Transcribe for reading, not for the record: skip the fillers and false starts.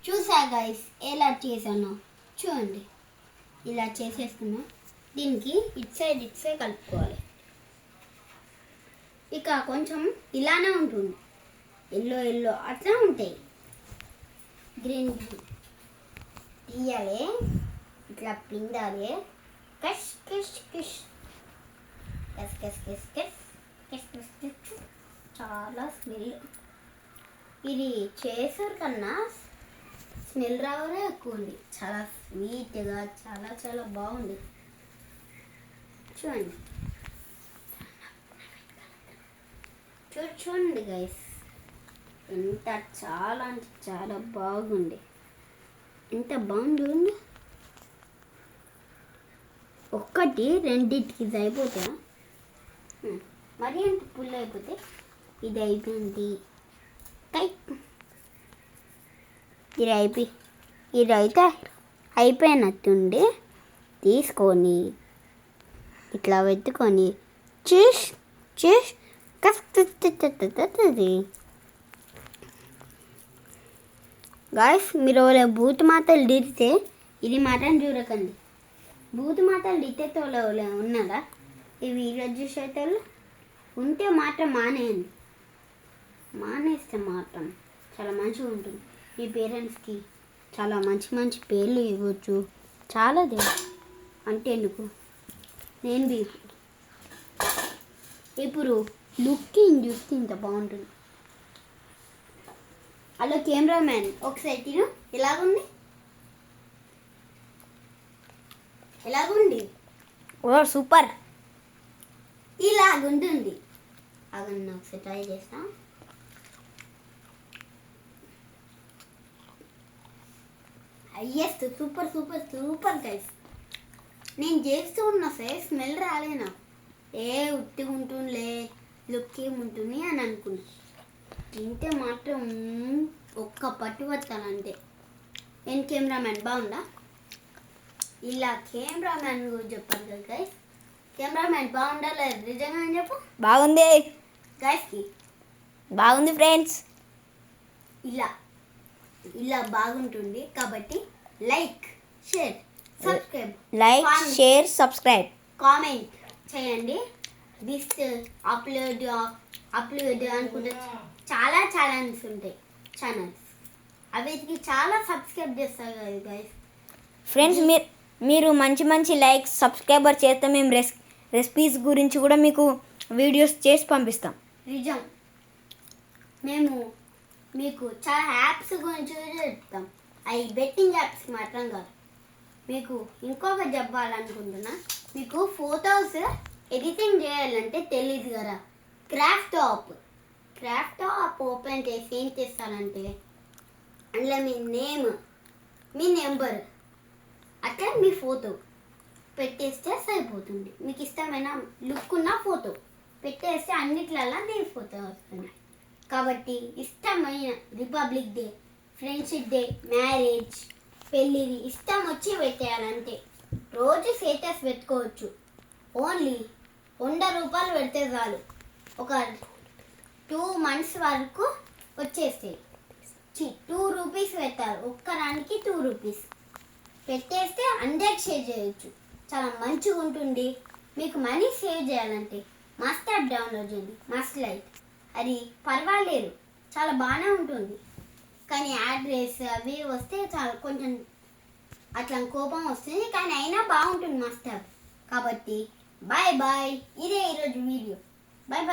చూసా గైస్ ఎలా చేశాను చూడండి. ఇలా చేసేసుకున్నా. దీనికి ఇటు సైడ్ కలుపుకోవాలి. ఇక కొంచెం ఇలానే ఉంటుంది. ఎల్లో అట్లా ఉంటాయి. గ్రీన్ తీయాలి, ఇట్లా పిండాలి. కష్ కష్ కష్ కష్ కష్ కష్ కష్ కష్ కష్ కష్. చాలా స్మెల్. ఇది చేసారు కన్నా స్మెల్ రావడే ఎక్కువ ఉంది. చాలా స్వీట్గా చాలా చాలా బాగుంది. చూడండి చూడండి గైస్, ఎంత చాలా అంటే చాలా బాగుంది. ఎంత బాగుంది. ఒక్కటి రెండింటికి ఇది అయిపోతా మరి అంత పుల్ అయిపోతే ఇది అయిపోయింది. ఇది అయితే అయిపోయినట్టుండి తీసుకొని ఇట్లా పెట్టుకొని చూస్ గాయస్, మీరు బూత్ మాటలు తిరిగితే ఇది మాటను చూడకండి. బూత్ మాటలు తిట్టేతో ఉన్నారా ఈ వీడియో చూసేటోళ్ళు? ఉంటే మాత్రం మానేయండి. మానేస్తే మాత్రం చాలా మంచిగా ఉంటుంది. మీ పేరెంట్స్కి చాలా మంచి మంచి పేర్లు ఇవ్వచ్చు. చాలా అంటే ఎందుకు నేను మీకు ఇప్పుడు లుకింగ్ చూస్తే ఇంత బాగుంటుంది. అలా కెమెరామ్యాన్ ఒకసారి తిను. ఎలాగుంది? ఓ సూపర్. ఇలాగుంటుంది. అదన్న ఒకసారి ట్రై చేస్తా. అయ్యస్ సూపర్ సూపర్ సూపర్ గైస్. నేను చేస్తూ ఉన్నా సరే స్మెల్ రాలేనా? ఉట్టిగా ఉంటుందిలే, లుక్ ఏముంటుంది అని అనుకున్నా. తింటే మాత్రం ఒక్క పట్టు పట్టాలంటే. నేను కెమెరామ్యాన్ బాగుందా? ఇలా కెమెరామ్యాన్ గురించి చెప్పాలి కదా గైస్. కెమెరామ్యాన్ బాగుందా లేదు నిజంగా అని చెప్పు. బాగుంది గైస్కి. బాగుంది ఫ్రెండ్స్. ఇలా బాగుంటుంది కాబట్టి లైక్ షేర్ సబ్స్క్రైబ్ కామెంట్ చేయండి. దిస్ అప్లోడ్ అనుకుంటే చాలా ఛానల్స్ ఉంటాయి. అవిటికి చాలా సబ్స్క్రైబ్ చేస్తారు కదా గైస్. ఫ్రెండ్స్, మీరు మంచి లైక్స్ సబ్స్క్రైబర్ చేస్తే మేము రెసిపీస్ గురించి కూడా మీకు వీడియోస్ చేసి పంపిస్తాం. నిజం. మేము మీకు చాలా యాప్స్ గురించి చెప్తాం. అవి బెట్టింగ్ యాప్స్ మాత్రం కాదు. మీకు ఇంకొక చెప్పాలనుకుంటున్నా. మీకు ఫొటోస్ ఎడిటింగ్ చేయాలంటే తెలియదు కదా. క్రాఫ్ట్ యాప్ ఓపెన్ చేసి ఏం చేస్తానంటే అందులో మీ నేమ్, మీ నెంబర్, అట్లా మీ ఫోటో పెట్టేస్తే సరిపోతుంది. మీకు ఇష్టమైన లుక్ ఉన్న ఫోటో పెట్టేస్తే అన్నిట్లల్లో మీ ఫోటో వస్తుంది. కాబట్టి ఇష్టమైన republic day, friendship day, marriage, పెళ్ళిది ఇష్టం వచ్చి పెట్టేయాలంటే రోజు స్టేటస్ పెట్టుకోవచ్చు. ఓన్లీ 100 రూపాయలు పెడితే చాలు. ఒక 2 months వరకు వచ్చేస్తాయి. 2 రూపీస్ పెట్టాలి. ఒక్కదానికి 2 రూపీస్ పెట్టేస్తే 100 షేర్ చేయొచ్చు. చాలా మంచిగా ఉంటుంది. మీకు మనీ సేవ్ చేయాలంటే మస్ట్ యాప్ డౌన్లోడ్ చేయండి. Must like. అది పర్వాలేదు, చాలా బాగానే ఉంటుంది. కానీ అడ్రస్ అవి వస్తే చాలా కొంచెం అట్లా కోపం వస్తుంది. కానీ అయినా బాగుంటుంది మస్ట్ యాప్. కాబట్టి బాయ్. ఇదే ఈరోజు వీడియో. బాయ్.